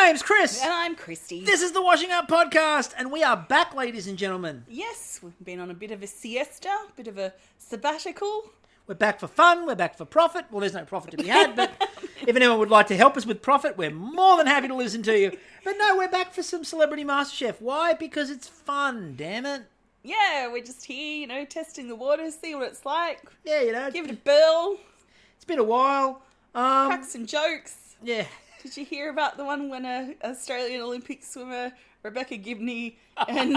name's Chris. And I'm Kristie. This is the Washing Up Podcast, and we are back, ladies and gentlemen. Yes, we've been on a bit of a siesta, a bit of a sabbatical. We're back for fun, we're back for profit. Well, there's no profit to be had, but if anyone would like to help us with profit, we're more than happy to listen to you. But no, we're back for some Celebrity Masterchef. Why? Because it's fun, damn it. Yeah, we're just here, testing the waters, see what it's like. Yeah, Give it a bill. It's been a while. Crack some jokes. Yeah. Did you hear about the one when a Australian Olympic swimmer, Rebecca Gibney, and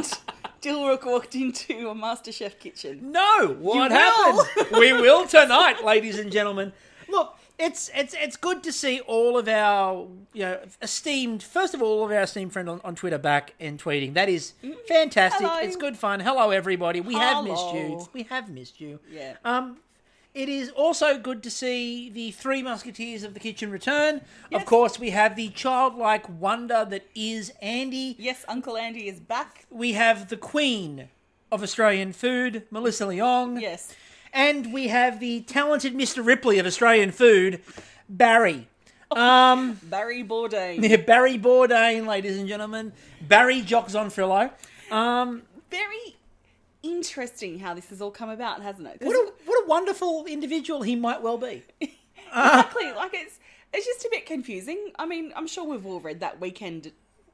Dilrook walked into a Masterchef kitchen? No, what happened? We will tonight, ladies and gentlemen. Look, it's good to see all of our esteemed friend on Twitter back and tweeting. That is fantastic. Hello. It's good fun. Hello, everybody. We have missed you. Hello. We have missed you. Yeah. It is also good to see the Three Musketeers of the Kitchen return. Yes. Of course, we have the childlike wonder that is Andy. Yes, Uncle Andy is back. We have the Queen of Australian food, Melissa Leong. Yes. And we have the talented Mr. Ripley of Australian food, Barry. Barry Bourdain. Yeah, Barry Bourdain, ladies and gentlemen. Barry Jocks on Frillo. Very interesting how this has all come about, hasn't it? What a wonderful individual he might well be. Exactly. It's just a bit confusing. I mean, I'm sure we've all read that weekend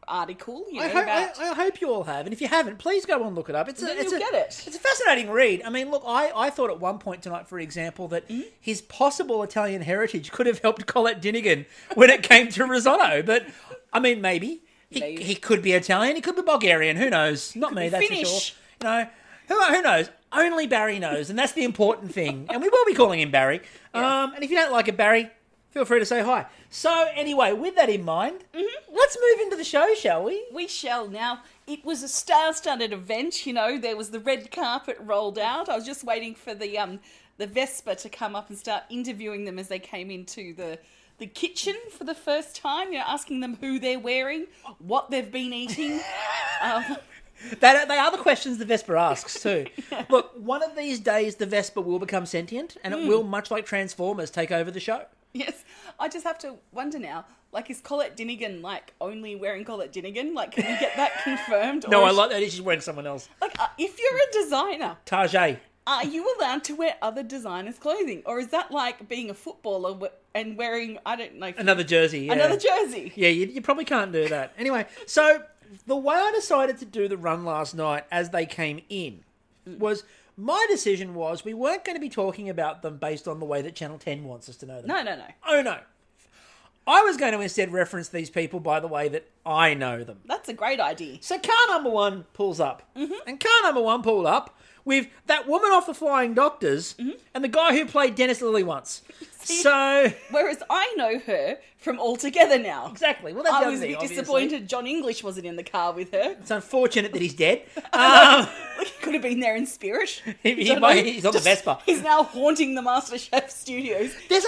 article. I hope you all have, and if you haven't, please go and look it up. You'll get it. It's a fascinating read. I mean, look, I thought at one point tonight, for example, that his possible Italian heritage could have helped Colette Dinnigan when it came to risotto. But I mean, maybe he could be Italian, he could be Bulgarian. Who knows? Not me, that's Finnish. for sure. Who knows? Only Barry knows, and that's the important thing. And we will be calling him Barry. Yeah. And if you don't like it, Barry, feel free to say hi. So anyway, with that in mind, let's move into the show, shall we? We shall now. It was a star-studded event, there was the red carpet rolled out. I was just waiting for the Vespa to come up and start interviewing them as they came into the kitchen for the first time, asking them who they're wearing, what they've been eating. They are the questions the Vespa asks too. Look, one of these days the Vespa will become sentient, and it will, much like Transformers, take over the show. Yes, I just have to wonder now, is Colette Dinnigan, only wearing Colette Dinnigan? Can we get that confirmed? No, I like that she's wearing someone else. If you're a designer, Tajay. are you allowed to wear other designers' clothing? Or is that like being a footballer and wearing, I don't know... Another jersey, yeah. Another jersey. Yeah, you probably can't do that. Anyway, so the way I decided to do the run last night as they came in was... My decision was we weren't going to be talking about them based on the way that Channel 10 wants us to know them. No. Oh, no. I was going to instead reference these people by the way that I know them. That's a great idea. So car number one pulls up. And car number one pulled up with that woman off the Flying Doctors and the guy who played Dennis Lilly once. Whereas I know her from All Together now. Exactly. Well, that's I was a bit disappointed Jon English wasn't in the car with her. It's unfortunate that he's dead. He could have been there in spirit. He's on the Vespa. He's now haunting the MasterChef studios. There's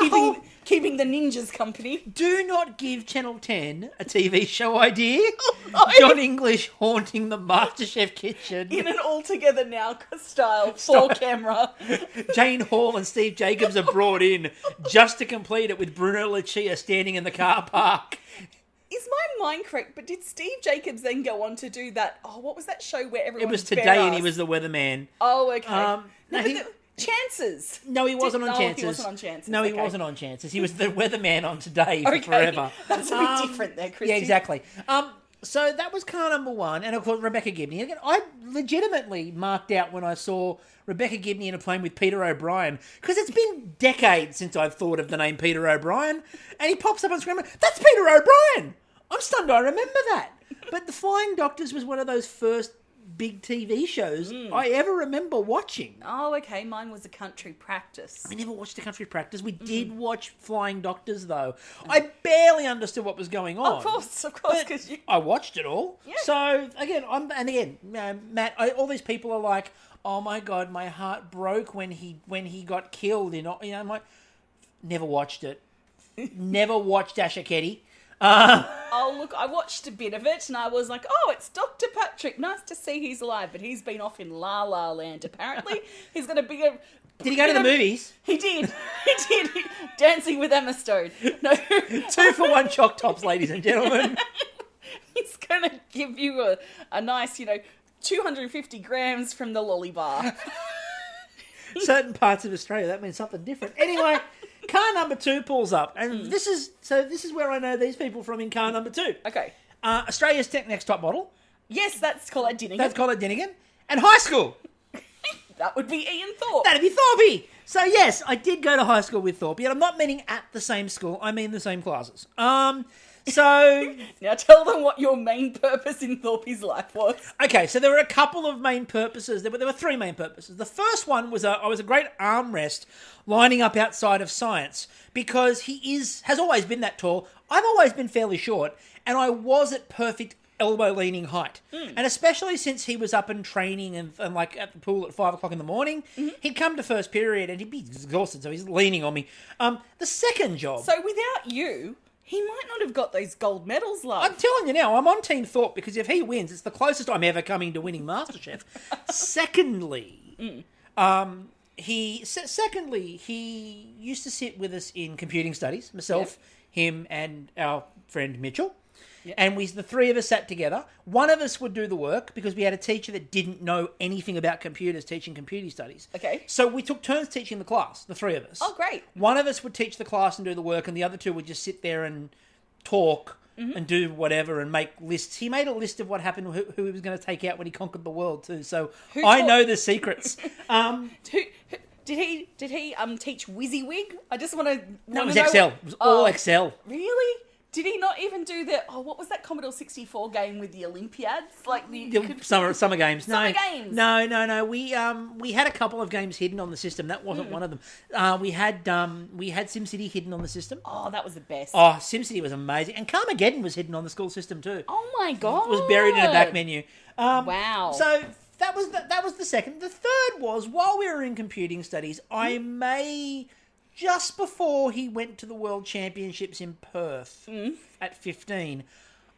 keeping the ninjas company. Do not give Channel 10 a TV show idea. No. Jon English haunting the MasterChef kitchen. In an All Together Now style, 4-camera. Jane Hall and Steve Jacobs are brought in just to complete it with Bruno Lucia standing in the car park. Is my mind correct? But did Steve Jacobs then go on to do that? Oh, what was that show where everyone? It was Today, and he was the weatherman. Oh, okay. No, Chances. No, he wasn't on Chances. He wasn't on Chances. No, he wasn't on Chances. He was the weatherman on Today for forever. That's a bit different there, Kristie. Yeah, exactly. So that was car number one, and of course Rebecca Gibney. Again, I legitimately marked out when I saw Rebecca Gibney in a plane with Peter O'Brien, because it's been decades since I've thought of the name Peter O'Brien, and he pops up on screen. That's Peter O'Brien. I'm stunned. I remember that. But The Flying Doctors was one of those first big TV shows I ever remember watching. Oh, okay. Mine was A Country Practice. I never watched A Country Practice. We did watch Flying Doctors, though. I barely understood what was going on. Of course. Because I watched it all. Yeah. So, again, Matt, all these people are like, oh my God, my heart broke when he got killed. I'm like, never watched it. Never watched Asher Ketty. Oh, look, I watched a bit of it and I was like, oh, it's Dr. Patrick. Nice to see he's alive. But he's been off in La La Land, apparently. He's got a bigger... Did he go to the movies? He did. Dancing with Emma Stone. No. 2 for 1 choc tops, ladies and gentlemen. going to give you a nice, 250 grams from the lolly bar. Certain parts of Australia, that means something different. Anyway, car number 2 pulls up. And this is where I know these people from in car number 2. Okay. Australia's next top model. Yes, that's Colette Dinnigan. That's Colette Dinnigan. And high school. That would be Ian Thorpe. That'd be Thorpe. So yes, I did go to high school with Thorpe. Yet I'm not meaning at the same school. I mean the same classes. So now tell them what your main purpose in Thorpe's life was. Okay, so there were a couple of main purposes. There were 3 main purposes. The first one was I was a great armrest lining up outside of science because he has always been that tall. I've always been fairly short, and I was at perfect elbow-leaning height. And especially since he was up and training and like at the pool at 5 o'clock in the morning, he'd come to first period and he'd be exhausted, so he's leaning on me. The second job... So without you... He might not have got those gold medals, love. I'm telling you now, I'm on Team Thorpe because if he wins, it's the closest I'm ever coming to winning Masterchef. Secondly, he used to sit with us in computing studies, myself, him, and our friend Mitchell. Yep. And the 3 of us sat together. One of us would do the work because we had a teacher that didn't know anything about computers teaching computing studies. Okay. So we took turns teaching the class, the 3 of us. Oh, great. One of us would teach the class and do the work, and the other 2 would just sit there and talk and do whatever and make lists. He made a list of what happened, who he was going to take out when he conquered the world too. So I know the secrets. Did he teach WYSIWYG? I just want to No, it was Excel. It was all Excel. Really? Did he not even do what was that Commodore 64 game with the Olympiads? Like the summer games. No. Summer games. No. We had a couple of games hidden on the system. That wasn't one of them. We had SimCity hidden on the system. Oh, that was the best. Oh, SimCity was amazing. And Carmageddon was hidden on the school system too. Oh my god. It was buried in a back menu. Wow. So that was the second. The third was while we were in computing studies, just before he went to the World Championships in Perth at 15,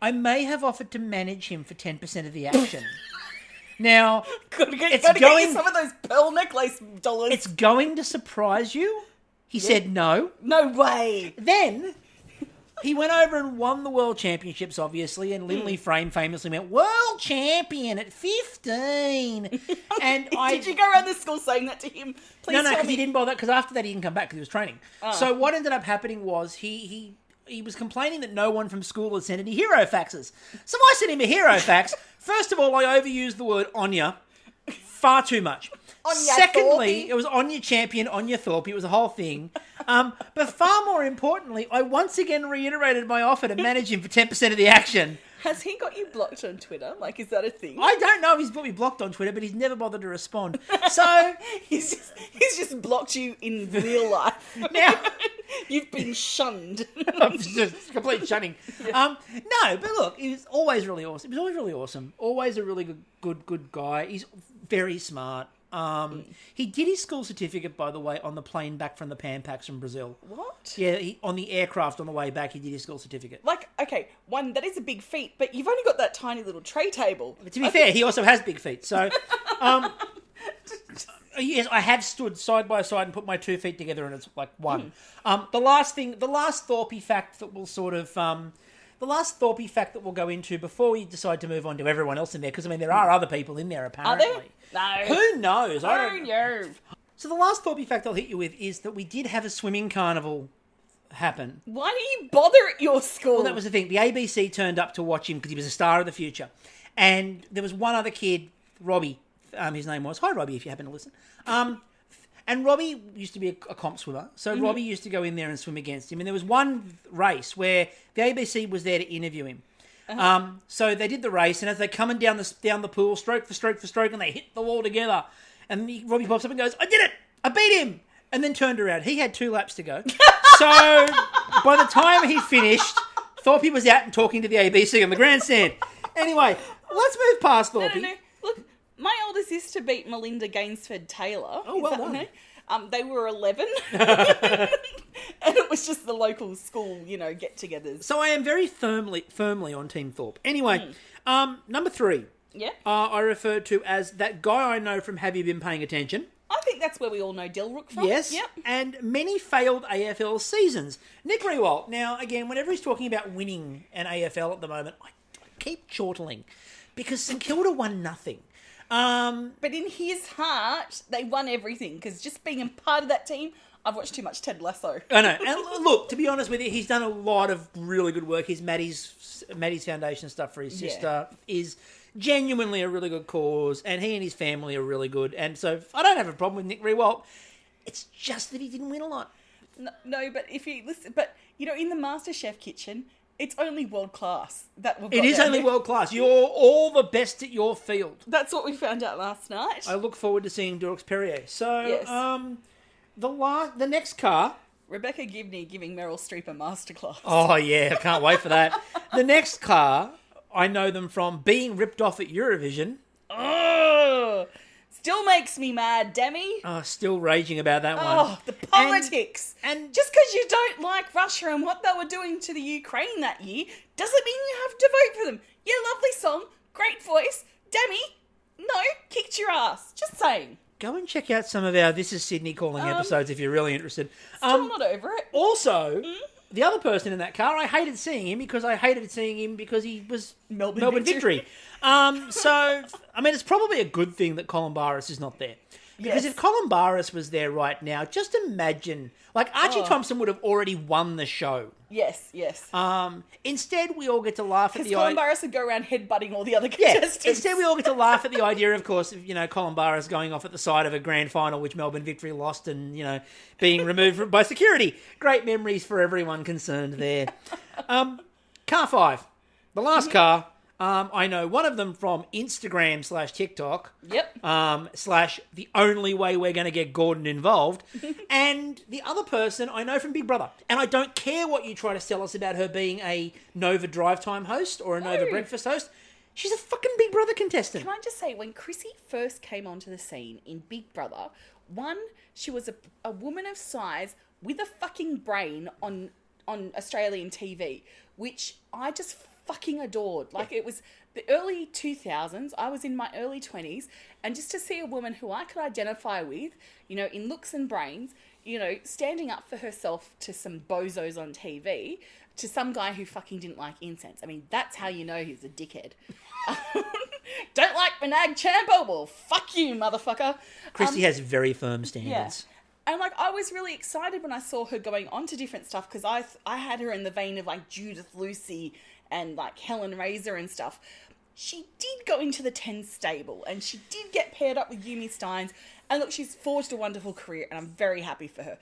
I may have offered to manage him for 10% of the action. Now, gotta get you some of those pearl necklace dollars. It's going to surprise you. He said no. No way. Then he went over and won the World Championships, obviously, and Lindley Frame famously went, World Champion at 15. And Did you go around the school saying that to him? Please No, because he didn't bother, because after that he didn't come back because he was training. So what ended up happening was he was complaining that no one from school had sent any hero faxes. So I sent him a hero fax. First of all, I overused the word Anya far too much. Secondly, Thorpe. It was Anya Champion, Anya Thorpe. It was a whole thing. But far more importantly, I once again reiterated my offer to manage him for 10% of the action. Has he got you blocked on Twitter? Like, is that a thing? I don't know if he's got me blocked on Twitter, but he's never bothered to respond. So he's just blocked you in real life. Now you've been shunned. Just complete shunning. No, but look, he was always really awesome. He was always really awesome. Always a really good guy. He's very smart. He did his school certificate, by the way, on the plane back from the Pan Pacs from Brazil. What? Yeah, on the aircraft on the way back, he did his school certificate. Like, okay, that is a big feat, but you've only got that tiny little tray table. But to be fair, he also has big feet, so... yes, I have stood side by side and put my 2 feet together, and it's like one. The last Thorpe fact that we'll sort of... the last Thorpe fact that we'll go into before we decide to move on to everyone else in there, because, I mean, there are other people in there, apparently. Are there? No. Who knows? Who knows? So the last Thorpe fact I'll hit you with is that we did have a swimming carnival happen. Why do you bother at your school? Well, that was the thing. The ABC turned up to watch him because he was a star of the future. And there was one other kid, Robbie, his name was. Hi, Robbie, if you happen to listen. And Robbie used to be a comp swimmer, so Robbie used to go in there and swim against him. And there was one race where the ABC was there to interview him. So they did the race, and as they're coming down the pool, stroke for stroke, and they hit the wall together. And Robbie pops up and goes, I did it! I beat him! And then turned around. He had 2 laps to go. So by the time he finished, Thorpe was out and talking to the ABC on the grandstand. Anyway, let's move past Thorpe. No. Look, my older sister beat Melinda Gainsford Taylor. Oh, well done. No? They were 11. And it was just the local school, get-togethers. So I am very firmly on Team Thorpe. Anyway, number 3. Yeah. I referred to as that guy I know from Have You Been Paying Attention? I think that's where we all know Dilrook from. Yes. Yep. And many failed AFL seasons. Nick Riewoldt. Now, again, whenever he's talking about winning an AFL at the moment, I keep chortling because St Kilda won nothing. But in his heart, they won everything because just being a part of that team, I've watched too much Ted Lasso. I know. And look, to be honest with you, he's done a lot of really good work. His Maddie's Foundation stuff for his sister is genuinely a really good cause, and he and his family are really good. And so I don't have a problem with Nick Riewoldt. It's just that he didn't win a lot. No, but if you listen, but you know, in the Masterchef kitchen, it's only world class. It is only world class. You're all the best at your field. That's what we found out last night. I look forward to seeing Dorks Perrier. So, yes. The next car. Rebecca Gibney giving Meryl Streep a masterclass. Oh yeah, I can't wait for that. The next car, I know them from being ripped off at Eurovision. Oh, still makes me mad, Demi. Oh, still raging about that one. Oh, the politics. And just because you don't like Russia and what they were doing to the Ukraine that year doesn't mean you have to vote for them. Yeah, lovely song, great voice. Demi, no, kicked your ass. Just saying. Go and check out some of our This Is Sydney calling episodes if you're really interested. Still not over it. Also, the other person in that car, I hated seeing him because he was Melbourne Victory. So, I mean, it's probably a good thing that Colin Barras is not there. Because if Colin Barras was there right now, just imagine, like Archie Thompson would have already won the show. Yes. Instead, we all get to laugh at the Because Colin Barras would go around headbutting all the other contestants. Instead, we all get to laugh at the idea, of course, of, Colin Barras going off at the side of a grand final, which Melbourne Victory lost, and, being removed by security. Great memories for everyone concerned there. Car 5. The last car. I know one of them from Instagram / TikTok. Yep. / the only way we're going to get Gordon involved. And the other person I know from Big Brother. And I don't care what you try to sell us about her being a Nova Drive Time host or a Nova Breakfast host. She's a fucking Big Brother contestant. Can I just say, when Kristie first came onto the scene in Big Brother, she was a woman of size with a fucking brain on Australian TV, which I just fucking adored. Like, it was the early 2000s. I was in my early 20s, and just to see a woman who I could identify with, in looks and brains, standing up for herself to some bozos on TV, to some guy who fucking didn't like incense. I mean, that's how you know he's a dickhead. Don't like Benag Champa? Well, fuck you, motherfucker. Kristie has very firm standards. Yeah. And, I was really excited when I saw her going on to different stuff, because I had her in the vein of, Judith Lucy and, Helen Razor and stuff. She did go into the 10 stable, and she did get paired up with Yumi Steins. And, look, she's forged a wonderful career, and I'm very happy for her.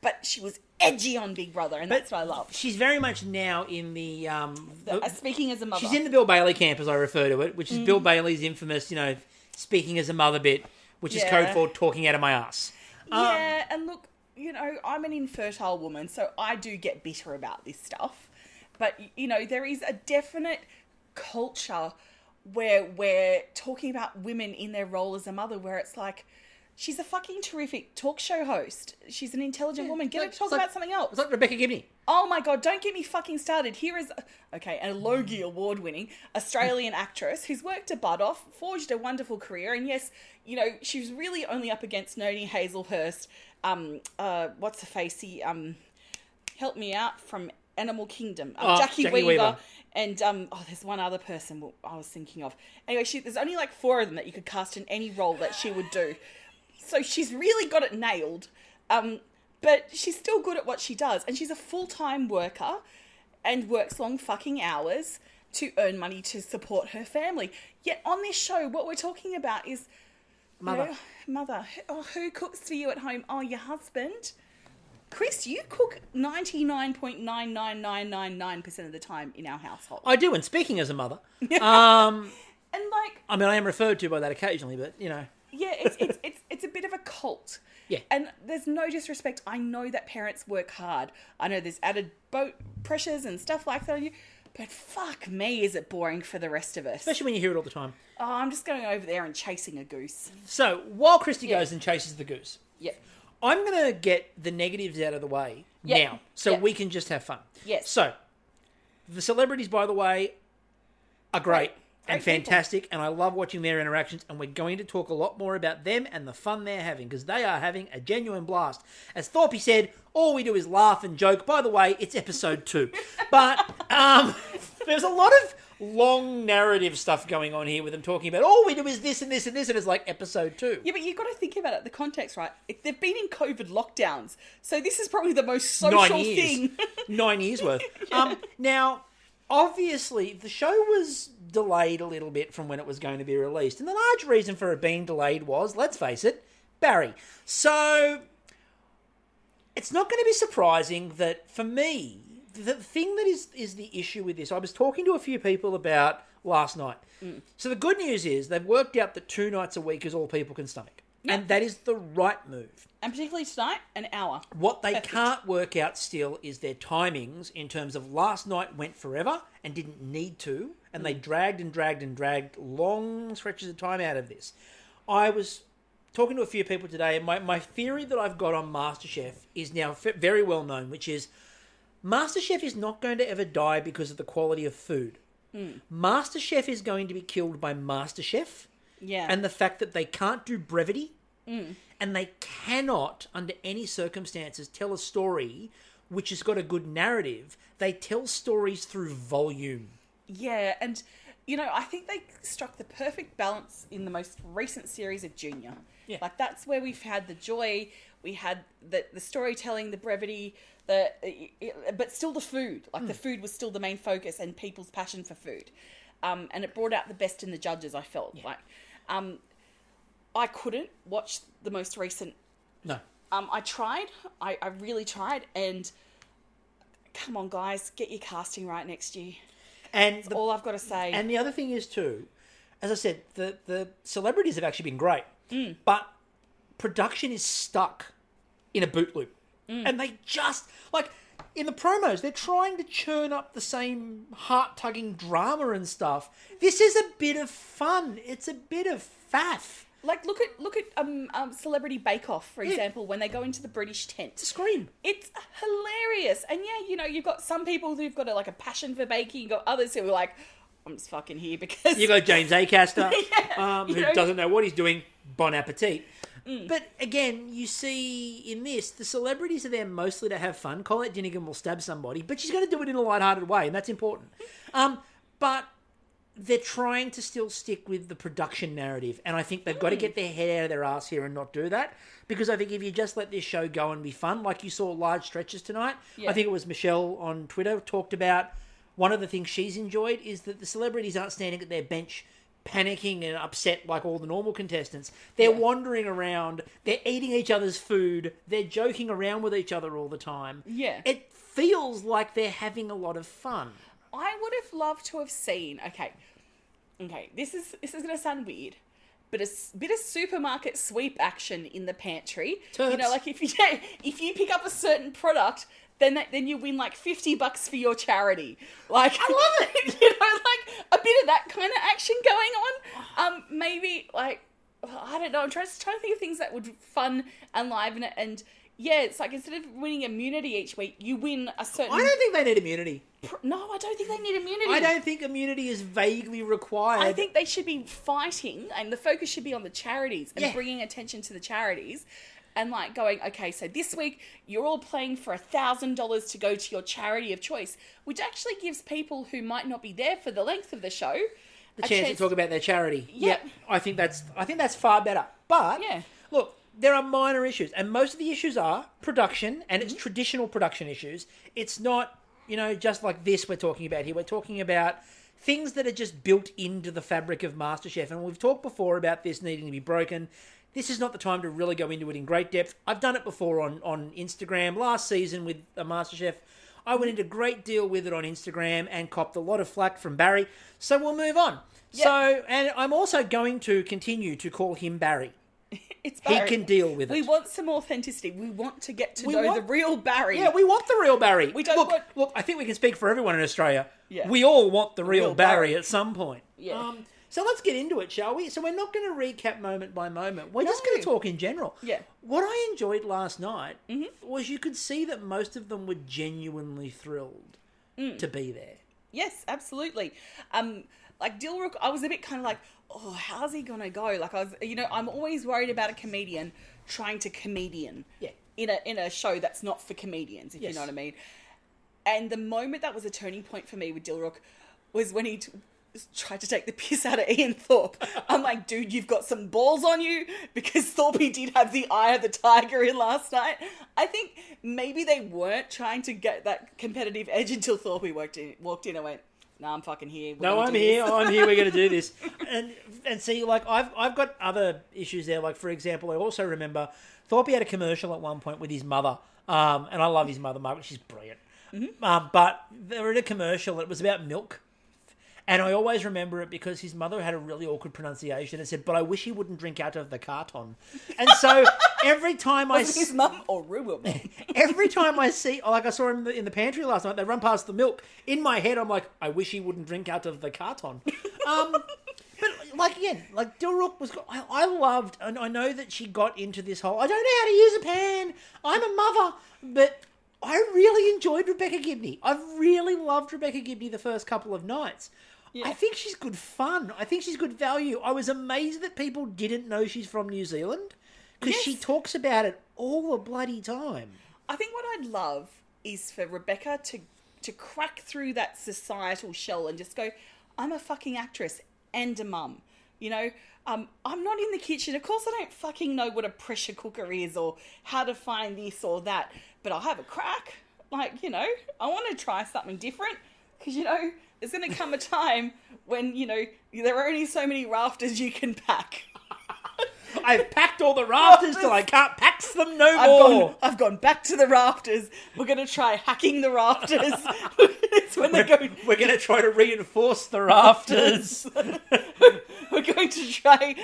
But she was edgy on Big Brother, and that's what I love. She's very much now in the speaking as a mother. She's in the Bill Bailey camp, as I refer to it, which is Bill Bailey's infamous, speaking as a mother bit, which is code for talking out of my ass. Yeah, and look, I'm an infertile woman, so I do get bitter about this stuff. But, there is a definite culture where we're talking about women in their role as a mother, where it's like, she's a fucking terrific talk show host. She's an intelligent woman. Get her to talk about something else. It's like Rebecca Gibney. Oh my God, don't get me fucking started. Here is, a Logie Award-winning Australian actress who's worked her butt off, forged a wonderful career, and yes, she's really only up against Noni Hazelhurst, what's her facey, help me out, from Animal Kingdom, Jackie Weaver. And, there's one other person I was thinking of. Anyway, there's only 4 of them that you could cast in any role that she would do. So she's really got it nailed, but she's still good at what she does. And she's a full-time worker and works long fucking hours to earn money to support her family. Yet on this show, what we're talking about is... Mother. Mother. Who cooks for you at home? Oh, your husband. Chris, you cook 99.99999% of the time in our household. I do, and speaking as a mother. And I mean, I am referred to by that occasionally, but, Yeah, it's a bit of a cult. Yeah. And there's no disrespect. I know that parents work hard. I know there's added boat pressures and stuff like that on you. But fuck me, is it boring for the rest of us. Especially when you hear it all the time. Oh, I'm just going over there and chasing a goose. So, while Kristie goes and chases the goose, I'm going to get the negatives out of the way now, so we can just have fun. Yes. So, the celebrities, by the way, are great and fantastic, and I love watching their interactions, and we're going to talk a lot more about them and the fun they're having, because they are having a genuine blast. As Thorpe said, all we do is laugh and joke. By the way, it's episode 2. But there's a lot of long narrative stuff going on here with them talking about, all we do is this and this and this, and it's like episode 2. Yeah, but you've got to think about it, the context, right? They've been in COVID lockdowns, so this is probably the most social thing. 9 years worth. Now, obviously, the show was delayed a little bit from when it was going to be released, and the large reason for it being delayed was, let's face it, Barry. So, it's not going to be surprising that, for me, the thing that is the issue with this, I was talking to a few people about last night. So the good news is they've worked out that 2 nights a week is all people can stomach. Yep. And that is the right move. And particularly tonight, an hour. What they can't work out still is their timings in terms of last night went forever and didn't need to, and they dragged and dragged and dragged long stretches of time out of this. I was talking to a few people today, and my theory that I've got on Masterchef is now very well known, which is Masterchef is not going to ever die because of the quality of food. Masterchef is going to be killed by Masterchef. Yeah. And the fact that they can't do brevity and they cannot, under any circumstances, tell a story which has got a good narrative. They tell stories through volume. Yeah, and, I think they struck the perfect balance in the most recent series of Junior. Yeah. Like, that's where we've had the joy, we had the storytelling, the brevity, but still the food. Like, the food was still the main focus and people's passion for food. And it brought out the best in the judges, I felt like. I couldn't watch the most recent. No. I tried. I really tried. And come on, guys, get your casting right next year. And That's all I've got to say. And the other thing is, too, as I said, the celebrities have actually been great. But production is stuck in a boot loop. And they just, like, in the promos, they're trying to churn up the same heart-tugging drama and stuff. This is a bit of fun. It's a bit of faff. Like, look at Celebrity Bake Off, for example, when they go into the British tent. Scream. It's hilarious. And yeah, you've got some people who've got a passion for baking. You've got others who are like, I'm just fucking here because... You've got James Acaster, who know, doesn't know what he's doing. Bon appetit. But again, you see in this, the celebrities are there mostly to have fun. Colette Dinnigan will stab somebody, but she's going to do it in a lighthearted way, and that's important. But they're trying to still stick with the production narrative, and I think they've got to get their head out of their ass here and not do that, because I think if you just let this show go and be fun, like you saw large stretches tonight, I think it was Michelle on Twitter talked about one of the things she's enjoyed is that the celebrities aren't standing at their bench panicking and upset like all the normal contestants. They're wandering around, they're eating each other's food, they're joking around with each other all the time. Yeah. It feels like they're having a lot of fun. I would have loved to have seen, okay, this is going to sound weird, but a bit of supermarket sweep action in the pantry. Turps. Like if you pick up a certain product, then you win like $50 for your charity. Like, I love it. Like a bit of that kind of action going on. Maybe like, I don't know. I'm trying to think of things that would fun and liven it. And yeah, it's like instead of winning immunity each week, you win a certain. I don't think they need immunity. No, I don't think they need immunity. I don't think immunity is vaguely required. I think they should be fighting, and the focus should be on the charities and bringing attention to the charities. And like going, okay, so this week you're all playing for $1,000 to go to your charity of choice, which actually gives people who might not be there for the length of the show the chance to talk about their charity. Yeah. I think that's far better. But look, there are minor issues, and most of the issues are production, and it's traditional production issues. It's not, just like this we're talking about here. We're talking about things that are just built into the fabric of MasterChef, and we've talked before about this needing to be broken. This is not the time to really go into it in great depth. I've done it before on Instagram. Last season with MasterChef, I went into great deal with it on Instagram and copped a lot of flack from Barry. So we'll move on. Yep. So, and I'm also going to continue to call him Barry. It's Barry. He can deal with it. We want some authenticity. We want to get to know the real Barry. Yeah, we want the real Barry. We don't look, I think we can speak for everyone in Australia. Yeah. We all want the real Barry at some point. Yeah. So let's get into it, shall we? So we're not going to recap moment by moment. We're just going to talk in general. Yeah. What I enjoyed last night was you could see that most of them were genuinely thrilled to be there. Yes, absolutely. Like Dilrook, I was a bit kind of like, oh, how's he going to go? Like I was, I'm always worried about a comedian trying to comedian in a show that's not for comedians, if you know what I mean. And the moment that was a turning point for me with Dilrook, was when he tried to take the piss out of Ian Thorpe. I'm like, dude, you've got some balls on you, because Thorpe did have the eye of the tiger in last night. I think maybe they weren't trying to get that competitive edge until Thorpe walked in and went, no, I'm fucking here. I'm here. We're going to do this. And see, like, I've got other issues there. Like, for example, I also remember Thorpe had a commercial at one point with his mother. And I love his mother, Margaret. She's brilliant. Mm-hmm. But they were in a commercial. It was about milk. And I always remember it because his mother had a really awkward pronunciation and said, but I wish he wouldn't drink out of the carton. And so every time Was it his mum or Ruben? Every time I see, like I saw him in the pantry last night, they run past the milk. In my head, I'm like, I wish he wouldn't drink out of the carton. But like, again, like Dilrook was, I loved, and I know that she got into this whole, I don't know how to use a pan. I'm a mother. But I really enjoyed Rebecca Gibney. I've really loved Rebecca Gibney the first couple of nights. Yeah. I think she's good fun. I think she's good value. I was amazed that people didn't know she's from New Zealand, because she talks about it all the bloody time. I think what I'd love is for Rebecca to crack through that societal shell and just go, I'm a fucking actress and a mum. You know, I'm not in the kitchen. Of course I don't fucking know what a pressure cooker is or how to find this or that, but I'll have a crack. Like, you know, I want to try something different, because, you know, there's going to come a time when, you know, there are only so many rafters you can pack. I've packed all the rafters till I can't pack them no more. I've gone back to the rafters. We're going to try hacking the rafters. It's when they go. We're going to try to reinforce the rafters. We're going to try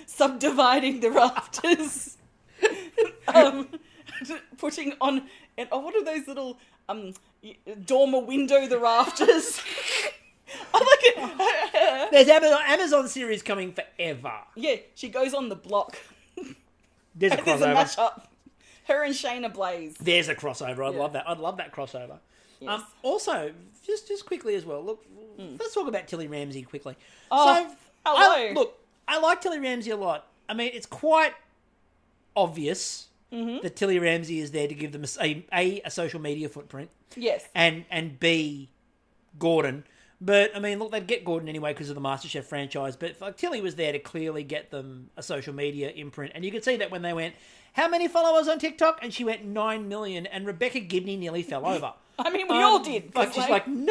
subdividing the rafters. Putting on, and what are those little dormer window the rafters? I like it. There's Amazon series coming forever. Yeah, she goes on the block. There's a crossover. There's a mashup. Her and Shayna Blaze. There's a crossover. I'd love that. I'd love that crossover. Yes. Also, just quickly as well. Look, let's talk about Tilly Ramsay quickly. Oh, so, hello. I like Tilly Ramsay a lot. I mean, it's quite obvious that Tilly Ramsay is there to give them a social media footprint. Yes. And B, Gordon. But, I mean, look, they'd get Gordon anyway because of the Masterchef franchise. But like, Tilly was there to clearly get them a social media imprint. And you could see that when they went, how many followers on TikTok? And she went 9 million. And Rebecca Gibney nearly fell over. I mean, we all did. Like, she's like, 9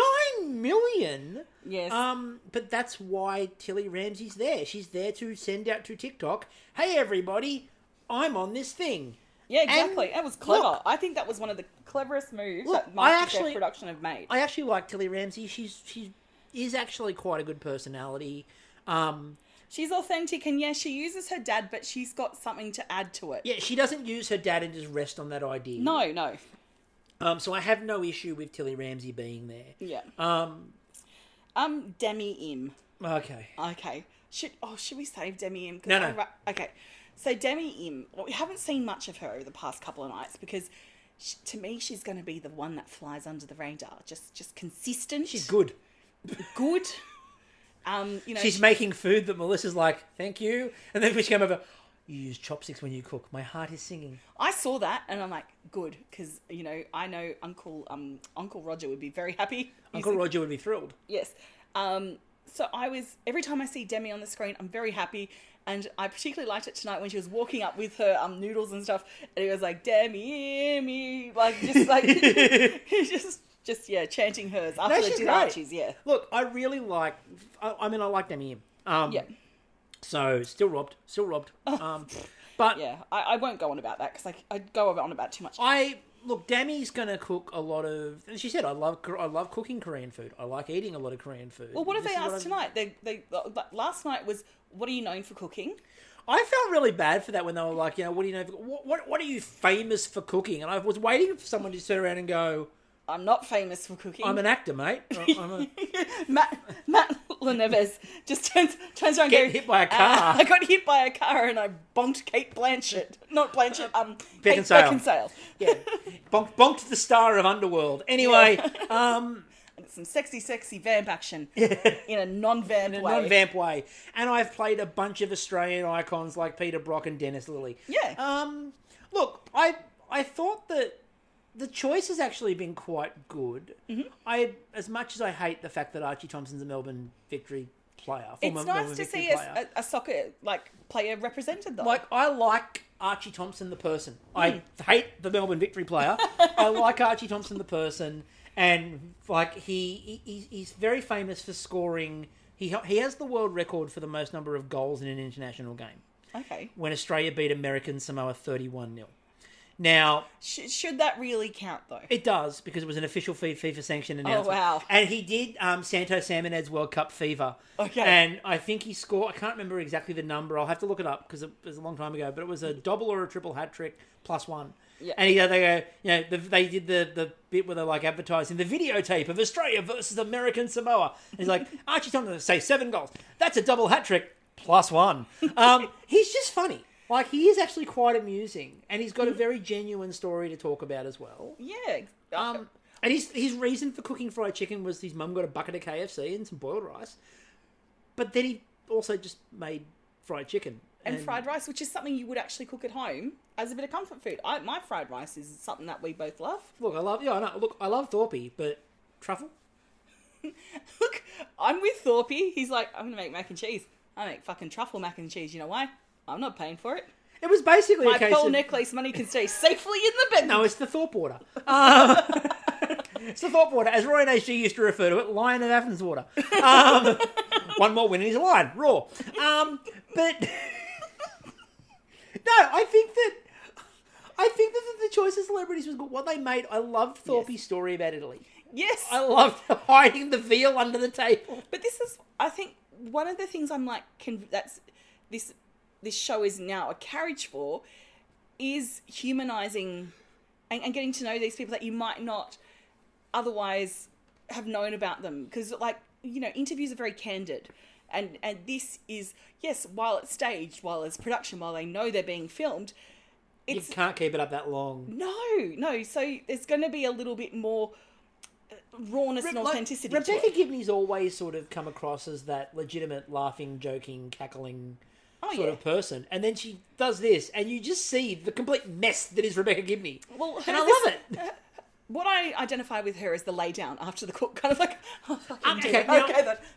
million? Yes. But that's why Tilly Ramsay's there. She's there to send out to TikTok, hey, everybody, I'm on this thing. Yeah, exactly. That was clever. Look, I think that was one of the cleverest moves that Masterchef production have made. I actually like Tilly Ramsay. She is actually quite a good personality. She's authentic, and yeah, she uses her dad, but she's got something to add to it. Yeah, she doesn't use her dad and just rest on that idea. No. So I have no issue with Tilly Ramsay being there. Yeah. Demi Im. Okay. Should we save Demi Im? No. Okay. So Demi Im, we haven't seen much of her over the past couple of nights because to me she's going to be the one that flies under the radar. Just consistent. She's good. Good. You know, she's making food that Melissa's like, thank you. And then when she came over, you use chopsticks when you cook. My heart is singing. I saw that and I'm like, good, because you know I know Uncle Roger would be very happy. Uncle Roger would be thrilled. Yes. So every time I see Demi on the screen, I'm very happy. And I particularly liked it tonight when she was walking up with her noodles and stuff, and it was like Demi, like just like just chanting hers after the Archies. Yeah. Look, I really like. I like Demi. Yeah. So still robbed. But yeah, I won't go on about that because I go on about too much. Look, Demi's gonna cook a lot of. And she said, "I love cooking Korean food. I like eating a lot of Korean food." Well, what have they asked tonight? They last night was, "What are you known for cooking?" I felt really bad for that when they were like, you know, what do you know? What are you famous for cooking? And I was waiting for someone to turn around and go, I'm not famous for cooking. I'm an actor, mate. Matt Leneves just turns around and goes, hit by a car. I got hit by a car and I bonked Kate Blanchett. Not Blanchett, Kate Beckinsale. Yeah. Bonked the star of Underworld. Anyway, some sexy vamp action in a non-vamp way. And I've played a bunch of Australian icons like Peter Brock and Dennis Lilly. Yeah. Look, I thought that the choice has actually been quite good. Mm-hmm. As much as I hate the fact that Archie Thompson's a Melbourne Victory player, It's nice to see a soccer player represented though. Like, I like Archie Thompson the person. I hate the Melbourne Victory player. I like Archie Thompson the person, and like he's very famous for scoring. He has the world record for the most number of goals in an international game. Okay. When Australia beat American Samoa 31-0. Now, should that really count though? it does, because it was an official FIFA sanctioned announcement. Oh wow! And he did Santos Salmonhead's World Cup fever. Okay. And I think he scored. I can't remember exactly the number. I'll have to look it up because it was a long time ago. But it was a double or a triple hat trick +1. Yeah. And they go, they did the bit where they're like advertising the videotape of Australia versus American Samoa. And he's like, Archie Thompson say 7 goals. That's a double hat trick +1. He's just funny. Like, he is actually quite amusing, and he's got a very genuine story to talk about as well. Yeah. And his reason for cooking fried chicken was his mum got a bucket of KFC and some boiled rice. But then he also just made fried chicken. And fried rice, which is something you would actually cook at home as a bit of comfort food. My fried rice is something that we both love. Look, I love Thorpe, but truffle? Look, I'm with Thorpe. He's like, I'm going to make mac and cheese. I make fucking truffle mac and cheese. You know why? I'm not paying for it. It was basically My a case pearl of... necklace money can stay safely in the bed. No, it's the Thorpe water. It's the Thorpe water. As Roy and HG used to refer to it, Lion of Athens water. One more win and he's a lion. Raw. But... No, I think that the choice of celebrities was good. What they made, I loved Thorpe's story about Italy. Yes. I loved hiding the veal under the table. But this is, I think, one of the things I'm like, this show is now a carriage for, is humanising and getting to know these people that you might not otherwise have known about them. Because, like, you know, interviews are very candid. And this is, yes, while it's staged, while it's production, while they know they're being filmed, you can't keep it up that long. No. So there's going to be a little bit more rawness and authenticity Rebecca to it. Gibney's always sort of come across as that legitimate, laughing, joking, cackling sort of person. And then she does this, and you just see the complete mess that is Rebecca Gibney. Well, and I love it. What I identify with her is the lay down after the cook, kind of like, oh, fucking Okay,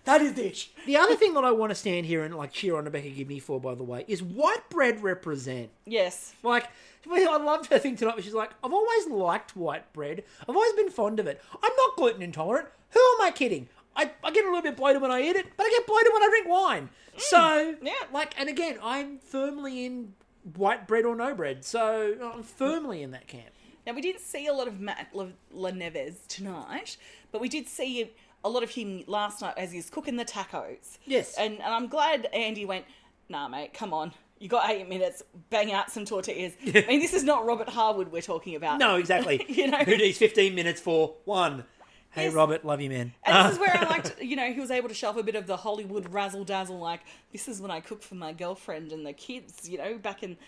that is dish. The other thing that I want to stand here and like cheer on Rebecca Gibney for, by the way, is white bread represent. Yes. Like, I loved her thing tonight where she's like, I've always liked white bread. I've always been fond of it. I'm not gluten intolerant. Who am I kidding? I get a little bit bloated when I eat it, but I get bloated when I drink wine. So, yeah. like, and again, I'm firmly in white bread or no bread. So, I'm firmly in that camp. Now, we didn't see a lot of Matt LaNeves tonight, but we did see a lot of him last night as he was cooking the tacos. Yes. And I'm glad Andy went, nah, mate, come on. You got 8 minutes, bang out some tortillas. Yeah. I mean, this is not Robert Harwood we're talking about. No, exactly. You know? Who needs 15 minutes for one? Hey, Yes. Robert, love you, man. And this is where I liked, you know, he was able to shelf a bit of the Hollywood razzle-dazzle, like, this is when I cook for my girlfriend and the kids, you know, back in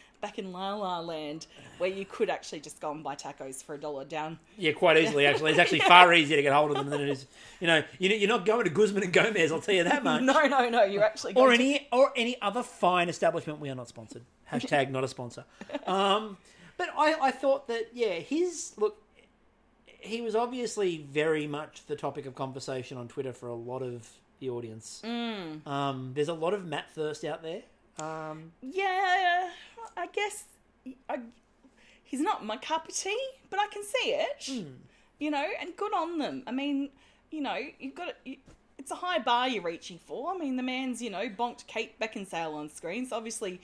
La La Land, where you could actually just go and buy tacos for $1 down. Yeah, quite easily, actually. It's actually far easier to get hold of them than it is, you know, you're not going to Guzman and Gomez, I'll tell you that much. No, you're actually Or going any other fine establishment. We are not sponsored. # not a sponsor. But I thought that, yeah, he was obviously very much the topic of conversation on Twitter for a lot of the audience. There's a lot of Matt thirst out there. Yeah, I guess he's not my cup of tea, but I can see it. You know, and good on them. I mean, you know, it's a high bar you're reaching for. I mean, the man's, you know, bonked Kate Beckinsale on screen, so obviously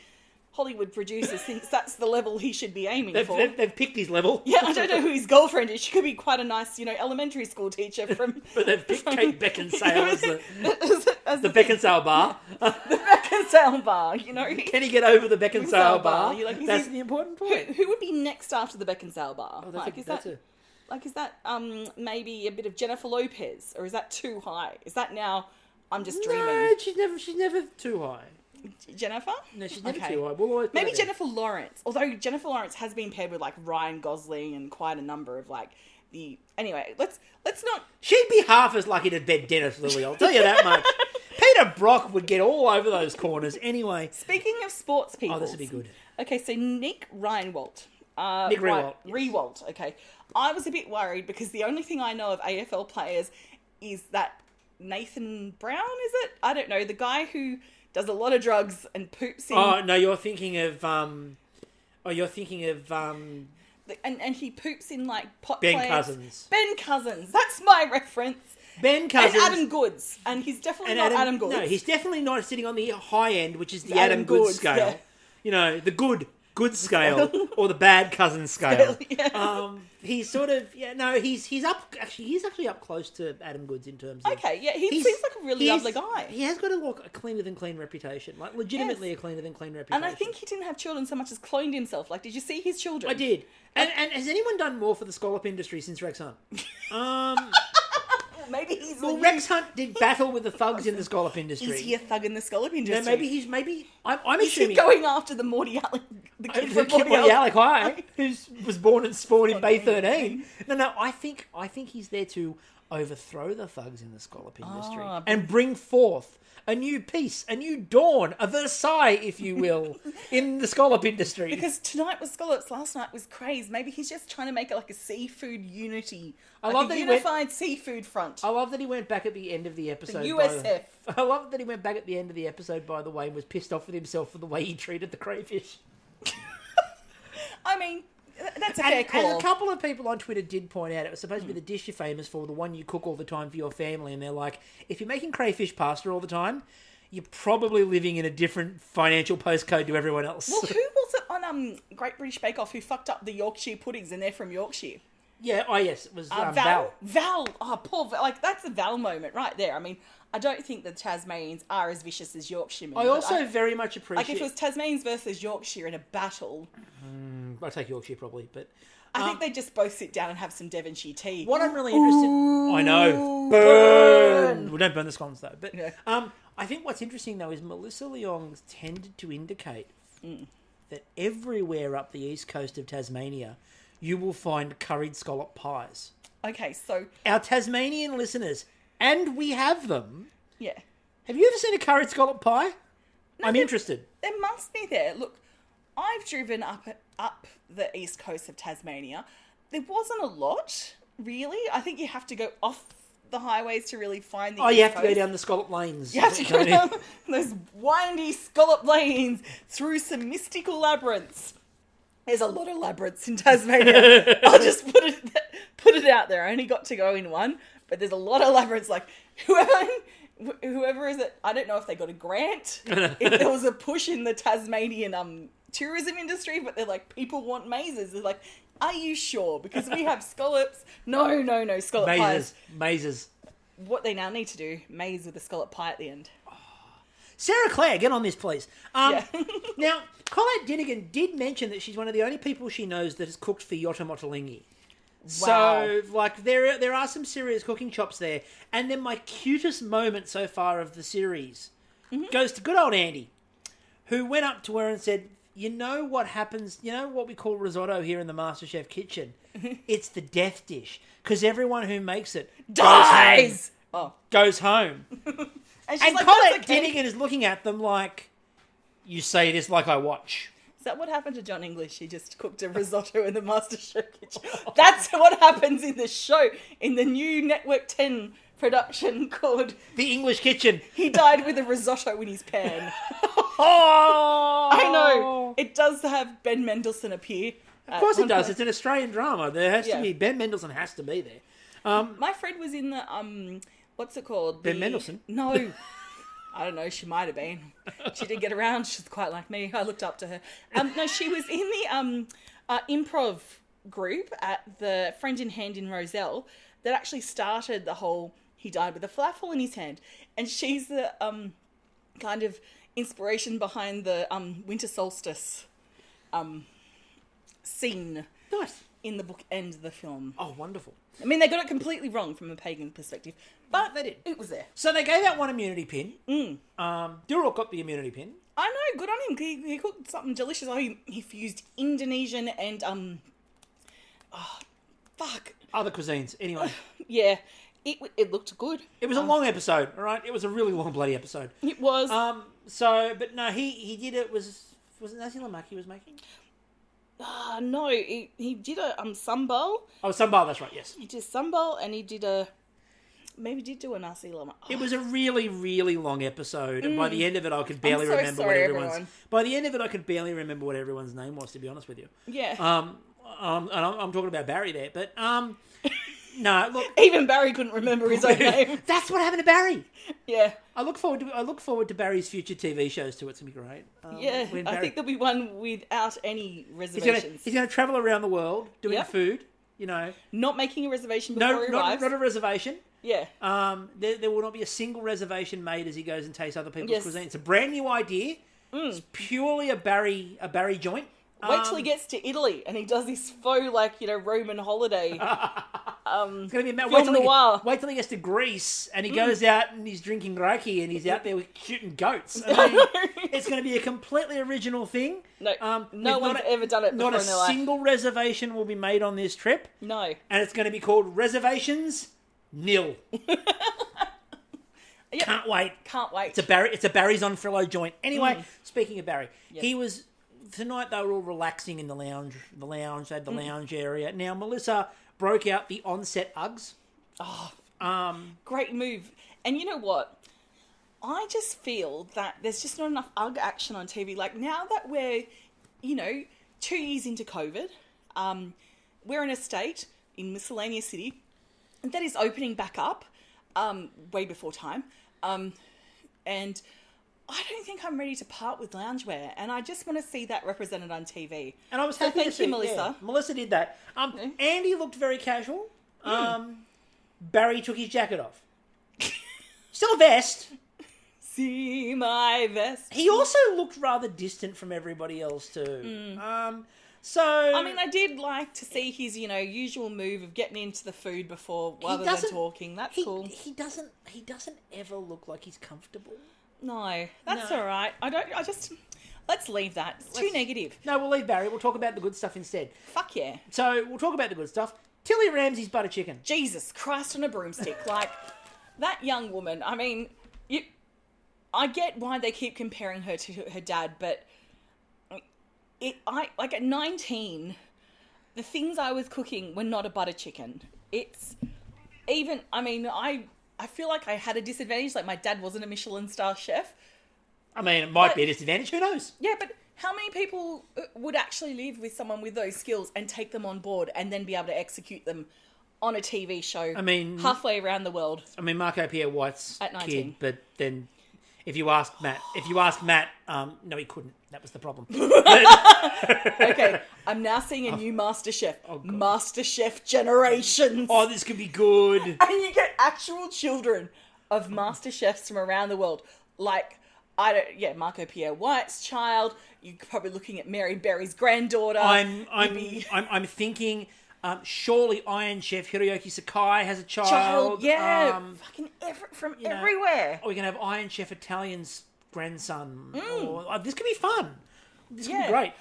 Hollywood producers think that's the level he should be aiming for. They've picked his level. Yeah, I don't know who his girlfriend is. She could be quite a nice, you know, elementary school teacher from... But they've picked Kate Beckinsale as the Beckinsale bar. The Beckinsale bar, you know. Can he get over the Beckinsale bar? Like, That's the important point. Who would be next after the Beckinsale bar? Oh, is that maybe a bit of Jennifer Lopez, or is that too high? Is that now I'm just dreaming? No, she's never too high. Jennifer? No, she's never too high. We'll always maybe Jennifer Lawrence. Although Jennifer Lawrence has been paired with like Ryan Gosling and quite a number of like the... Anyway, let's not... She'd be half as lucky to bed Dennis Lilly, I'll tell you that much. Peter Brock would get all over those corners anyway. Speaking of sports people... Oh, this would be good. Okay, so Nick Reinwald Nick Riewoldt. Right, Riewoldt, okay. I was a bit worried because the only thing I know of AFL players is that Nathan Brown, is it? I don't know. The guy who does a lot of drugs and poops in... Oh, no, you're thinking of... And he poops in, like, pot Ben plants. Cousins. Ben Cousins. That's my reference. Ben Cousins. And Adam Goods. And he's definitely not Adam Goods. No, he's definitely not sitting on the high end, which is the Adam Adam Goods Goods, scale. yeah. You know, the good scale or the bad cousin scale. Yeah. He's sort of he's up. Actually, he's actually up close to Adam Goods in terms of. Okay, yeah, he seems like a really lovely guy. He has got a cleaner than clean reputation, like legitimately a cleaner than clean reputation. And I think he didn't have children so much as cloned himself. Like, did you see his children? I did. And has anyone done more for the scallop industry since Rex Hunt? Maybe he's... Well, Rex Hunt did battle with the thugs in the scallop industry. Is he a thug in the scallop industry? No, maybe I'm Is assuming... he going after the Morty Alec... The kid The from kid Morty Alec High, who was born and spawned in Bay 13. No, I think he's there to overthrow the thugs in the scallop industry and bring forth a new peace, a new dawn, a Versailles, if you will, in the scallop industry. Because tonight was scallops, last night was craze. Maybe he's just trying to make it like a seafood unity. I love that unified seafood front. I love that he went back at the end of the episode. The USF. I love that he went back at the end of the episode, by the way, and was pissed off with himself for the way he treated the crayfish. I mean, that's a fair call. And a couple of people on Twitter did point out it was supposed to be the dish you're famous for, the one you cook all the time for your family, and they're like, if you're making crayfish pasta all the time, you're probably living in a different financial postcode to everyone else. Well, who was it on Great British Bake Off who fucked up the Yorkshire puddings and they're from Yorkshire? Yeah, yes, it was Val. Val, oh, poor Val. Like, that's a Val moment right there. I mean, I don't think the Tasmanians are as vicious as Yorkshiremen. I also very much appreciate... Like, if it was Tasmanians versus Yorkshire in a battle... I'd take Yorkshire, probably, but... I think they just both sit down and have some Devonshire tea. What I'm really interested... I know. Burn! Well, don't burn the scones, though. But yeah. I think what's interesting, though, is Melissa Leong tended to indicate that everywhere up the east coast of Tasmania, you will find curried scallop pies. Okay, so... Our Tasmanian listeners, and we have them... Yeah. Have you ever seen a curried scallop pie? No, I'm interested. There must be there. Look, I've driven up the east coast of Tasmania. There wasn't a lot, really. I think you have to go off the highways to really find the east you have coast. To go down the scallop lanes. You have to go down those windy scallop lanes through some mystical labyrinths. There's a lot of labyrinths in Tasmania. I'll just put it out there. I only got to go in one, but there's a lot of labyrinths. Like, whoever is it, I don't know if they got a grant, if there was a push in the Tasmanian tourism industry, but they're like, people want mazes. They're like, are you sure? Because we have scallops. No, scallop pies. Mazes. What they now need to do, maze with a scallop pie at the end. Sarah Clare, get on this, please. Yeah. Now, Colette Dinnigan did mention that she's one of the only people she knows that has cooked for Yotta Motolingi. Wow. So, like, there are some serious cooking chops there. And then my cutest moment so far of the series goes to good old Andy, who went up to her and said, you know what happens, you know what we call risotto here in the Masterchef kitchen? It's the death dish. Because everyone who makes it dies! Goes home. And like, Colette Dinnigan is looking at them like, you say this like I watch. Is that what happened to Jon English? He just cooked a risotto in the MasterChef kitchen. That's what happens in the show, in the new Network 10 production called... The English Kitchen. He died with a risotto in his pan. Oh! I know. It does have Ben Mendelsohn appear. Of course it does. It's an Australian drama. There has to be... Ben Mendelsohn has to be there. My friend was in the... what's it called? Ben Mendelsohn? No. I don't know. She might have been. She did get around. She's quite like me. I looked up to her. No, she was in the improv group at the Friend in Hand in Roselle that actually started the whole he died with a falafel in his hand. And she's the kind of inspiration behind the winter solstice scene. Nice. In the book and the film. Oh, wonderful. I mean, they got it completely wrong from a pagan perspective, but they did. It was there. So they gave out one immunity pin. Durok got the immunity pin. I know, good on him. He cooked something delicious. Oh, he fused Indonesian and other cuisines. Anyway, yeah, it looked good. It was a long episode. All right, it was a really long bloody episode. It was. So, but no, he did it. Was it Nasi Lemak he was making? No, he did a sambal. Oh, sambal, that's right, yes. He did sambal, and he did maybe did do a nasi lemak. It was a really, really long episode, and by the end of it, I could barely so remember sorry, what everyone's. everyone. By the end of it, I could barely remember what everyone's name was. To be honest with you, Yeah. and I'm talking about Barry there, but no, look, Even Barry couldn't remember his own name. that's what happened to Barry. Yeah. I look forward to Barry's future TV shows too. It's gonna be great. Yeah. when I Barry- think there'll be one without any reservations. he's gonna travel around the world doing Yep. food. You know, Not making a reservation before he not arrives. a reservation. Yeah. There will not be a single reservation made as he goes and tastes other people's Yes. cuisine. It's a brand new idea. It's purely a Barry joint. Wait till he gets to Italy and he does this faux, Roman holiday. It's gonna be Film noir. wait till he gets to Greece and he goes out and he's drinking raki and he's out there shooting goats. I mean, it's going to be a completely original thing. No, no with one's ever done it before Not a in their life. single reservation will be made on this trip, No. and it's going to be called Reservations Nil. Yep. Can't wait. Can't wait. It's a Barry's on Frillo joint. Anyway, speaking of Barry, Yes. he was tonight. They were all relaxing in the lounge. They had the lounge area. Now Melissa broke out the onset Uggs. Great move. And you know what? I just feel that there's just not enough UGG action on TV. Like, now that we're, 2 years into COVID, we're in a state in Miscellaneous City that is opening back up way before time. And I don't think I'm ready to part with loungewear. And I just want to see that represented on TV. And I was So happy to thank see you, Melissa. yeah, Melissa did that. Andy looked very casual. Barry took his jacket off. Still a vest. See my vest. He also looked rather distant from everybody else too. So I mean, I did like to see his, usual move of getting into the food before rather than talking. That's cool. He doesn't ever look like he's comfortable. No, that's No. all right. Let's leave that. It's too negative. No, we'll leave Barry. We'll talk about the good stuff instead. Fuck yeah. So we'll talk about the good stuff. Tilly Ramsey's butter chicken. Jesus Christ on a broomstick. That young woman, I mean, I get why they keep comparing her to her dad, but at 19, the things I was cooking were not a butter chicken. It's even, I feel like I had a disadvantage, like my dad wasn't a Michelin star chef. I mean, it might be a disadvantage. Who knows? Yeah, but how many people would actually live with someone with those skills and take them on board and then be able to execute them on a TV show halfway around the world? I mean, Marco Pierre White's At 19. kid, but then if you ask Matt, no, he couldn't. That was the problem. Okay, I'm now seeing a new Masterchef. Masterchef Generations. Oh, this could be good. And you get actual children of Masterchefs from around the world. Marco Pierre White's child. You're probably looking at Mary Berry's granddaughter. I'm thinking. Surely Iron Chef Hiroyuki Sakai has a child. Yeah, fucking from everywhere. Or we can have Iron Chef Italian's grandson. This could be fun. This could be great.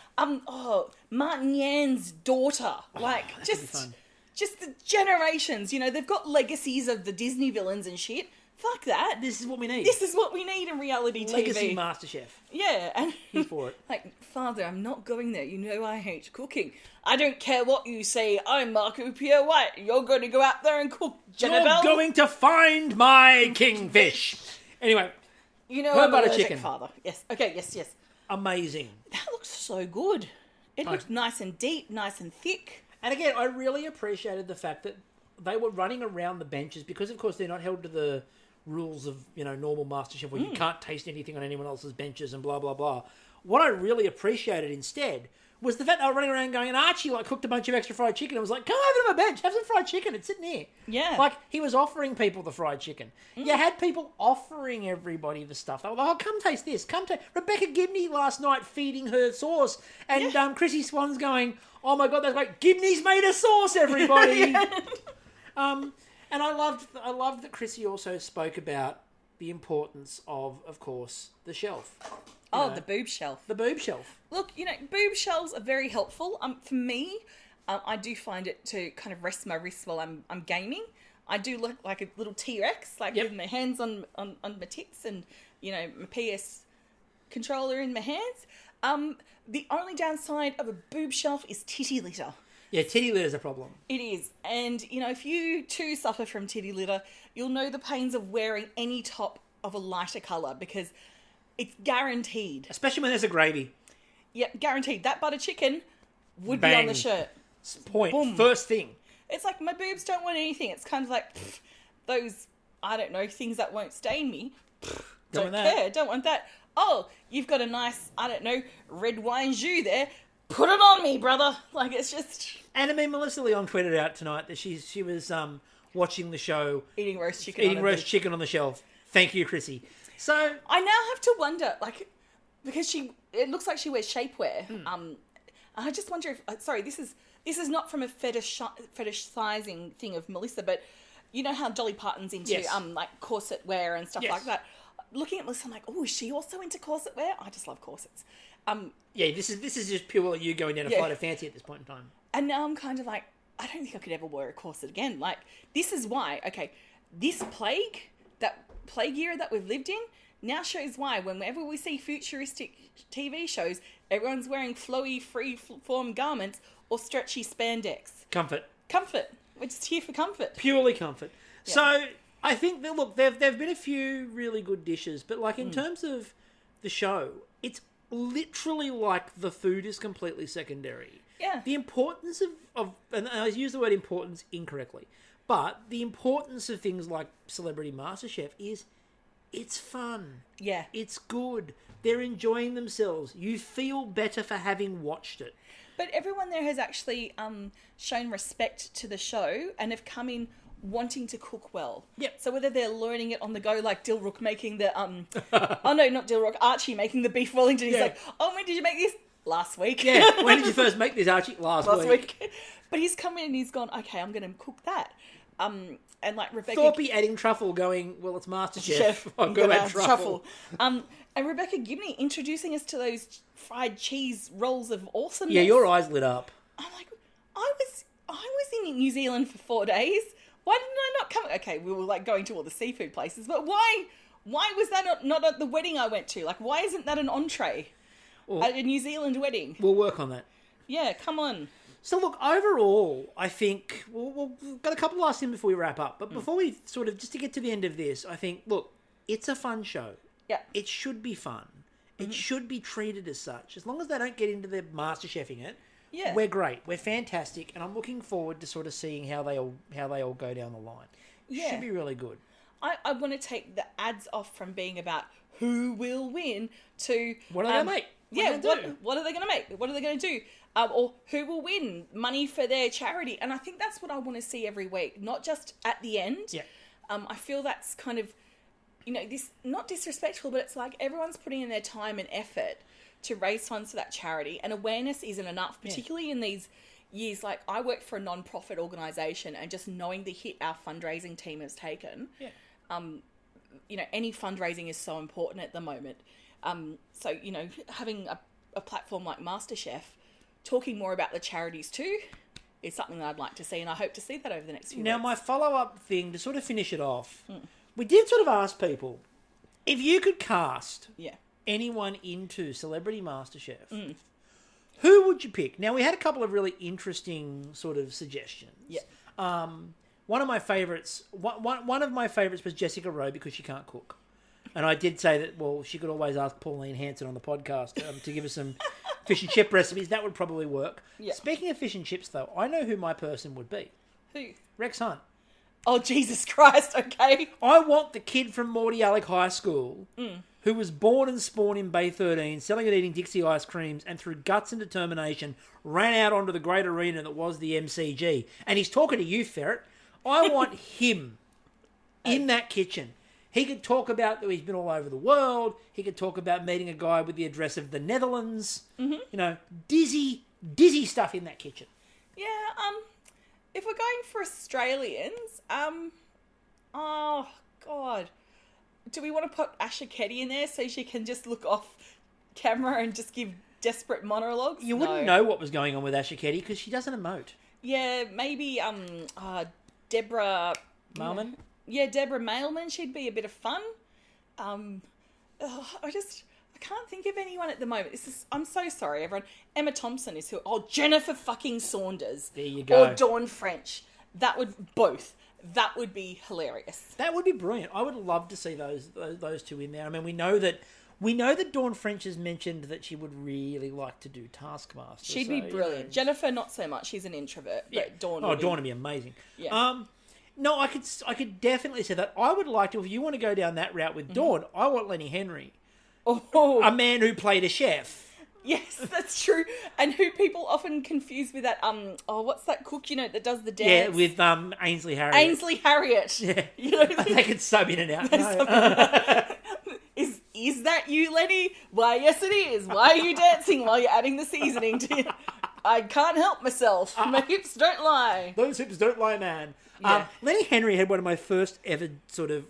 Martin Yan's daughter. Could be fun. Just the generations. They've got legacies of the Disney villains and shit. Fuck that. This is what we need. This is what we need in reality TV. Legacy MasterChef. Yeah, and Here for it. Father, I'm not going there. I hate cooking. I don't care what you say. I'm Marco Pierre White. You're going to go out there and cook, Jennifer. You're going to find my kingfish. Anyway, her I'm butter allergic, chicken. Father. Yes. Okay. Yes. Amazing. That looks so good. It looked nice and deep, nice and thick. And again, I really appreciated the fact that they were running around the benches because, of course, they're not held to the rules of normal MasterChef where you can't taste anything on anyone else's benches and blah blah blah. What I really appreciated instead was the fact they were running around going, and Archie cooked a bunch of extra fried chicken. I was like, come over to my bench, have some fried chicken. It's sitting here. Yeah. He was offering people the fried chicken. You had people offering everybody the stuff. They were like, oh, come taste this. Come taste. Rebecca Gibney last night feeding her sauce, and Kristie Swan's going, oh my god, that's great. Gibney's made a sauce, everybody. And I loved that Kristie also spoke about the importance of course, the shelf. The boob shelf. The boob shelf. Look, boob shelves are very helpful. For me, I do find it to kind of rest my wrists while I'm gaming. I do look like a little T-Rex, with my hands on my tits and, my PS controller in my hands. The only downside of a boob shelf is titty litter. Yeah, titty litter's a problem. It is. And, if you too suffer from titty litter, you'll know the pains of wearing any top of a lighter colour because it's guaranteed. Especially when there's a gravy. Yep, guaranteed. That butter chicken would Bang. be on the shirt. Point. Boom. First thing. It's like my boobs don't want anything. It's kind of like those, I don't know, things that won't stain me. Don't care. Don't want that. Oh, you've got a nice, I don't know, red wine jus there. Put it on me, brother. Like, it's just... And I mean, Melissa Leon tweeted out tonight that she was watching the show... Eating roast chicken on the shelf. Thank you, Kristie. So... I now have to wonder, like, because it looks like she wears shapewear. I just wonder if... Sorry, this is not from a fetishizing thing of Melissa, but you know how Dolly Parton's into, yes. like, corset wear and stuff yes. like that. Looking at Melissa, I'm like, oh, is she also into corset wear? I just love corsets. Yeah, this is just purely you going down a flight of fancy at this point in time. And now I'm kind of like, I don't think I could ever wear a corset again. Like, this is why, okay, this plague era that we've lived in now shows why whenever we see futuristic TV shows, everyone's wearing flowy, free-form garments or stretchy spandex. Comfort. We're just here for comfort. Purely comfort. Yeah. So, I think that, look, there've been a few really good dishes, but, like, in terms of the show, it's literally like the food is completely secondary. Yeah. The importance of and I use the word importance incorrectly, but the importance of things like Celebrity MasterChef is it's fun. Yeah. It's good. They're enjoying themselves. You feel better for having watched it. But everyone there has actually shown respect to the show and have come in wanting to cook well. Yep. So whether they're learning it on the go, like Dilrook making the oh no, not Dilrook, Archie making the beef Wellington. He's like, oh, when did you make this? Last week. Yeah. When did you first make this, Archie? Last week. But he's come in and he's gone, okay, I'm going to cook that. And like Rebecca... Thorpe adding truffle going, well, it's Masterchef. I'm going to add truffle. And Rebecca Gibney introducing us to those fried cheese rolls of awesomeness. Yeah, your eyes lit up. I'm like, I was in New Zealand for 4 days. Why didn't I not come? Okay, we were like going to all the seafood places, but why was that not at the wedding I went to? Like, why isn't that an entree at a New Zealand wedding? We'll work on that. Yeah, come on. So look, overall, I think we've got a couple last things before we wrap up. But before we sort of, just to get to the end of this, I think, look, it's a fun show. Yeah. It should be fun. It should be treated as such. As long as they don't get into the Masterchefing it, we're great. We're fantastic. And I'm looking forward to sort of seeing how they all go down the line. Yeah. Should be really good. I want to take the ads off from being about who will win to... What are they going to make? What are they going to make? What are they going to do? Or who will win money for their charity? And I think that's what I want to see every week, not just at the end. Yeah. I feel that's kind of, this not disrespectful, but it's like everyone's putting in their time and effort to raise funds for that charity, and awareness isn't enough, particularly in these years. Like, I work for a non-profit organisation, and just knowing the hit our fundraising team has taken, any fundraising is so important at the moment. So, having a platform like MasterChef, talking more about the charities too, is something that I'd like to see, and I hope to see that over the next few weeks. Now, my follow-up thing, to sort of finish it off, we did sort of ask people, if you could cast anyone into Celebrity MasterChef, who would you pick? Now, we had a couple of really interesting sort of suggestions. Yeah. One of my favourites was Jessica Rowe, because she can't cook. And I did say that, well, she could always ask Pauline Hanson on the podcast to give us some fish and chip recipes. That would probably work. Yeah. Speaking of fish and chips, though, I know who my person would be. Who? Rex Hunt. Oh, Jesus Christ, okay. I want the kid from Morty Alec High School who was born and spawned in Bay 13, selling and eating Dixie ice creams, and through guts and determination ran out onto the great arena that was the MCG. And he's talking to you, Ferret. I want him in that kitchen. He could talk about that he's been all over the world. He could talk about meeting a guy with the address of the Netherlands. Dizzy stuff in that kitchen. Yeah, if we're going for Australians, oh, God. Do we want to put Asha Ketty in there so she can just look off camera and just give desperate monologues? You wouldn't know what was going on with Asha Ketty because she doesn't emote. Yeah, maybe Deborah... Mailman? Yeah, Deborah Mailman. She'd be a bit of fun. I I can't think of anyone at the moment. I'm so sorry, everyone. Emma Thompson is who? Oh, Jennifer fucking Saunders. There you go. Or Dawn French. That would be hilarious. That would be brilliant. I would love to see those two in there. I mean, we know that Dawn French has mentioned that she would really like to do Taskmaster. She'd be brilliant. You know. Jennifer, not so much. She's an introvert. But Dawn would be amazing. Yeah. No, I could definitely say that. I would like to, if you want to go down that route with Dawn, I want Lenny Henry. Oh. A man who played a chef. Yes, that's true. And who people often confuse with that, what's that cook, that does the dance? Yeah, with Ainsley Harriott. Ainsley Harriott. Yeah. They could sub in and out. Is that you, Lenny? Why, yes it is. Why are you dancing while you're adding the seasoning to it? I can't help myself. My hips don't lie. Those hips don't lie, man. Yeah. Lenny Henry had one of my first ever sort of...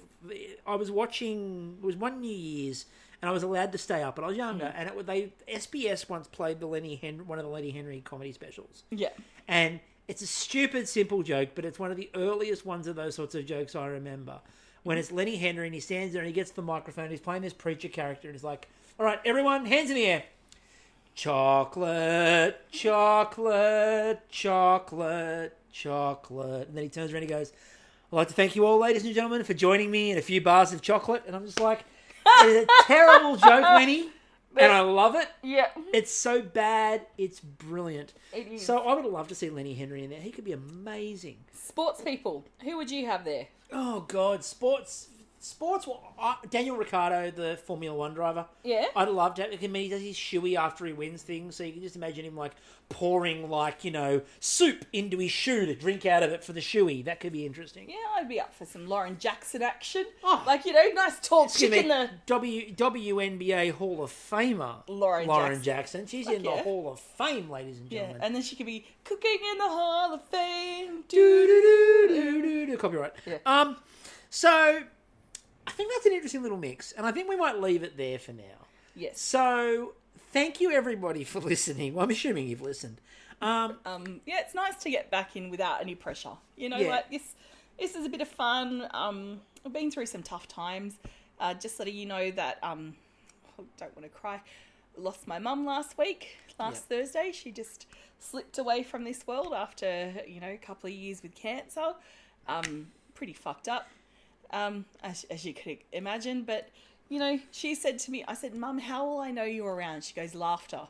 I was watching... It was one New Year's... And I was allowed to stay up, but I was younger. And SBS once played one of the Lenny Henry comedy specials. Yeah. And it's a stupid, simple joke, but it's one of the earliest ones of those sorts of jokes I remember. When it's Lenny Henry and he stands there and he gets the microphone, he's playing this preacher character, and he's like, "All right, everyone, hands in the air. Chocolate, chocolate, chocolate, chocolate." And then he turns around and he goes, "I'd like to thank you all, ladies and gentlemen, for joining me in a few bars of chocolate." And I'm just like... It's a terrible joke, Lenny, and I love it. Yeah. It's so bad, it's brilliant. It is. So I would love to see Lenny Henry in there. He could be amazing. Sports people. Who would you have there? Oh, God. Sports. Daniel Ricciardo, the Formula One driver. Yeah. I'd love to have him. He does his shoey after he wins things, so you can just imagine him, pouring, soup into his shoe to drink out of it for the shoey. That could be interesting. Yeah, I'd be up for some Lauren Jackson action. Oh. Nice tall chick in the... WNBA Hall of Famer. Lauren Jackson. She's in the Hall of Fame, ladies and gentlemen. Yeah, and then she could be cooking in the Hall of Fame. Do. Copyright. Yeah. So... I think that's an interesting little mix, and I think we might leave it there for now. Yes. So, thank you everybody for listening. Well, I'm assuming you've listened. It's nice to get back in without any pressure. This is a bit of fun. I've been through some tough times. Just letting you know that, I don't want to cry, lost my mum last Thursday. She just slipped away from this world after, a couple of years with cancer. Pretty fucked up. As you could imagine, but she said to me, I said, "Mum, how will I know you're around?" She goes, "Laughter."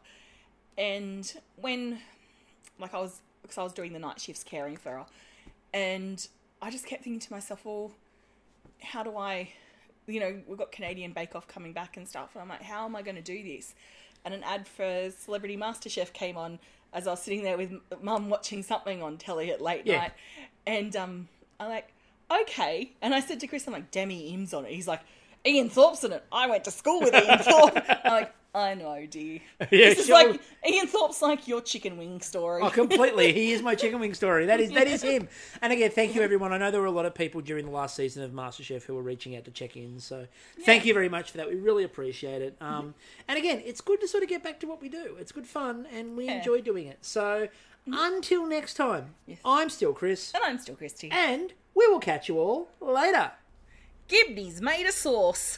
And when, I was doing the night shifts caring for her, and I just kept thinking to myself, well, how do I, we've got Canadian Bake Off coming back and stuff, and I'm like, how am I going to do this? And an ad for Celebrity Masterchef came on as I was sitting there with Mum watching something on telly at late night, and I'm like, okay. And I said to Chris, I'm like, Demi Im's on it. He's like, Ian Thorpe's in it. I went to school with Ian Thorpe. I'm like, I know, dear. Yeah, this is Ian Thorpe's like your chicken wing story. Oh, completely. He is my chicken wing story. That is him. And again, thank you everyone. I know there were a lot of people during the last season of MasterChef who were reaching out to check in. So thank you very much for that. We really appreciate it. And again, it's good to sort of get back to what we do. It's good fun and we enjoy doing it. So until next time, I'm still Chris. And I'm still Kristie. And we will catch you all later. Gibney's made a sauce.